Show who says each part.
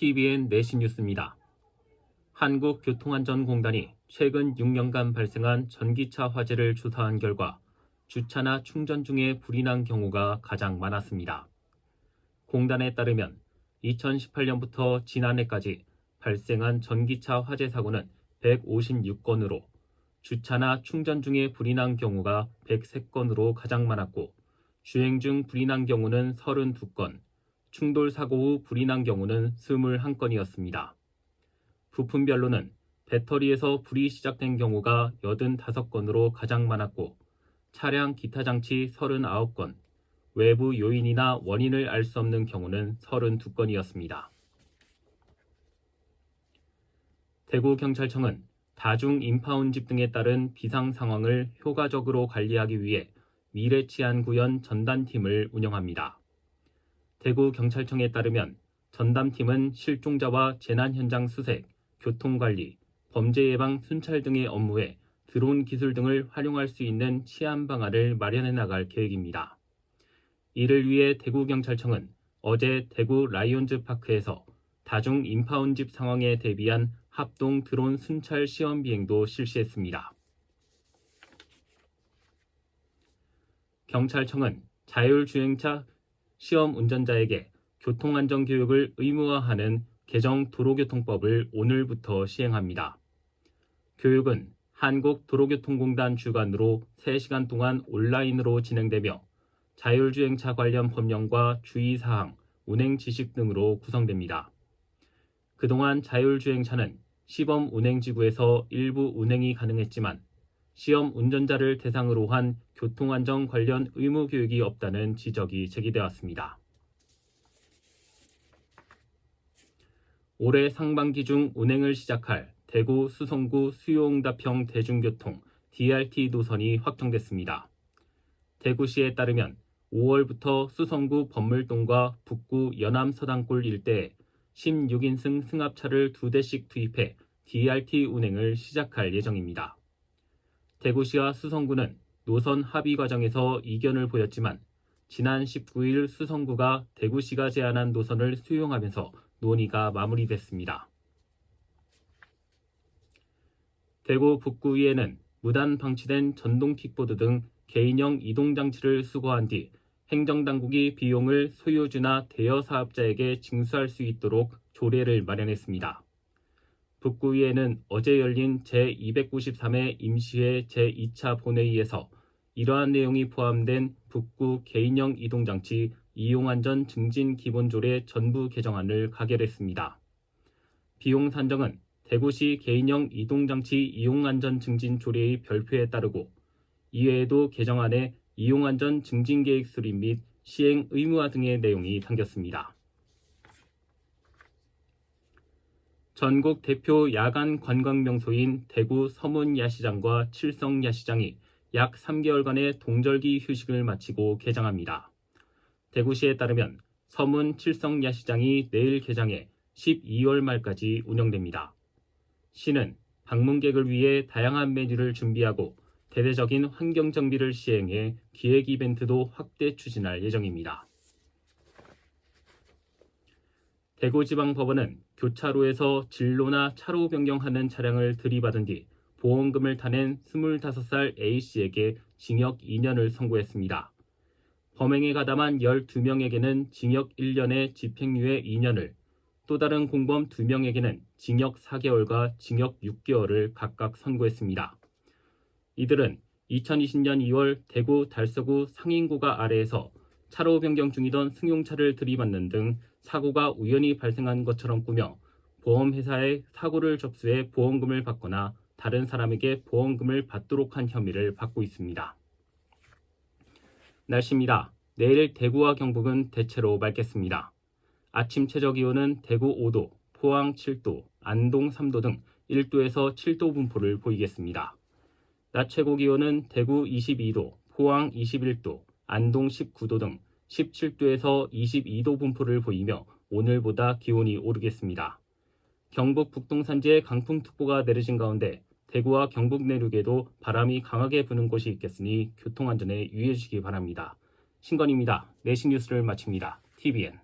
Speaker 1: TVN 내신 뉴스입니다. 한국교통안전공단이 최근 6년간 발생한 전기차 화재를 조사한 결과 주차나 충전 중에 불이 난 경우가 가장 많았습니다. 공단에 따르면 2018년부터 지난해까지 발생한 전기차 화재 사고는 156건으로 주차나 충전 중에 불이 난 경우가 103건으로 가장 많았고 주행 중 불이 난 경우는 32건, 충돌 사고 후 불이 난 경우는 21건이었습니다. 부품별로는 배터리에서 불이 시작된 경우가 85건으로 가장 많았고 차량 기타 장치 39건, 외부 요인이나 원인을 알 수 없는 경우는 32건이었습니다. 대구경찰청은 다중 인파운집 등에 따른 비상 상황을 효과적으로 관리하기 위해 미래치안구현 전담팀을 운영합니다. 대구경찰청에 따르면 전담팀은 실종자와 재난 현장 수색, 교통관리, 범죄 예방 순찰 등의 업무에 드론 기술 등을 활용할 수 있는 치안 방안을 마련해 나갈 계획입니다. 이를 위해 대구경찰청은 어제 대구 라이온즈 파크에서 다중 인파운집 상황에 대비한 합동 드론 순찰 시험 비행도 실시했습니다. 경찰청은 자율주행차 시험 운전자에게 교통안전교육을 의무화하는 개정 도로교통법을 오늘부터 시행합니다. 교육은 한국도로교통공단 주관으로 3시간 동안 온라인으로 진행되며 자율주행차 관련 법령과 주의사항, 운행지식 등으로 구성됩니다. 그동안 자율주행차는 시범 운행지구에서 일부 운행이 가능했지만 시험 운전자를 대상으로 한 교통안전 관련 의무 교육이 없다는 지적이 제기되어 왔습니다. 올해 상반기 중 운행을 시작할 대구 수성구 수요응답형 대중교통 DRT 노선이 확정됐습니다. 대구시에 따르면 5월부터 수성구 범물동과 북구 연암서당골 일대에 16인승 승합차를 2대씩 투입해 DRT 운행을 시작할 예정입니다. 대구시와 수성구는 노선 합의 과정에서 이견을 보였지만 지난 19일 수성구가 대구시가 제안한 노선을 수용하면서 논의가 마무리됐습니다. 대구 북구의회는 무단 방치된 전동 킥보드 등 개인형 이동장치를 수거한 뒤 행정당국이 비용을 소유주나 대여 사업자에게 징수할 수 있도록 조례를 마련했습니다. 북구의회는 어제 열린 제293회 임시회 제2차 본회의에서 이러한 내용이 포함된 북구 개인형 이동장치 이용안전 증진 기본조례 전부 개정안을 가결했습니다. 비용 산정은 대구시 개인형 이동장치 이용안전 증진 조례의 별표에 따르고 이외에도 개정안에 이용안전 증진계획 수립 및 시행 의무화 등의 내용이 담겼습니다. 전국 대표 야간 관광명소인 대구 서문야시장과 칠성야시장이 약 3개월간의 동절기 휴식을 마치고 개장합니다. 대구시에 따르면 서문 칠성야시장이 내일 개장해 12월 말까지 운영됩니다. 시는 방문객을 위해 다양한 메뉴를 준비하고 대대적인 환경정비를 시행해 기획 이벤트도 확대 추진할 예정입니다. 대구지방법원은 교차로에서 진로나 차로 변경하는 차량을 들이받은 뒤 보험금을 타낸 25살 A씨에게 징역 2년을 선고했습니다. 범행에 가담한 12명에게는 징역 1년에 집행유예 2년을, 또 다른 공범 2명에게는 징역 4개월과 징역 6개월을 각각 선고했습니다. 이들은 2020년 2월 대구 달서구 상인고가 아래에서 차로 변경 중이던 승용차를 들이받는 등 사고가 우연히 발생한 것처럼 꾸며 보험회사에 사고를 접수해 보험금을 받거나 다른 사람에게 보험금을 받도록 한 혐의를 받고 있습니다. 날씨입니다. 내일 대구와 경북은 대체로 맑겠습니다. 아침 최저기온은 대구 5도, 포항 7도, 안동 3도 등 1도에서 7도 분포를 보이겠습니다. 낮 최고 기온은 대구 22도, 포항 21도, 안동 19도 등 17도에서 22도 분포를 보이며 오늘보다 기온이 오르겠습니다. 경북 북동 산지에 강풍특보가 내려진 가운데 대구와 경북 내륙에도 바람이 강하게 부는 곳이 있겠으니 교통안전에 유의해 주시기 바랍니다. 신건입니다. 내신 뉴스를 마칩니다. TVN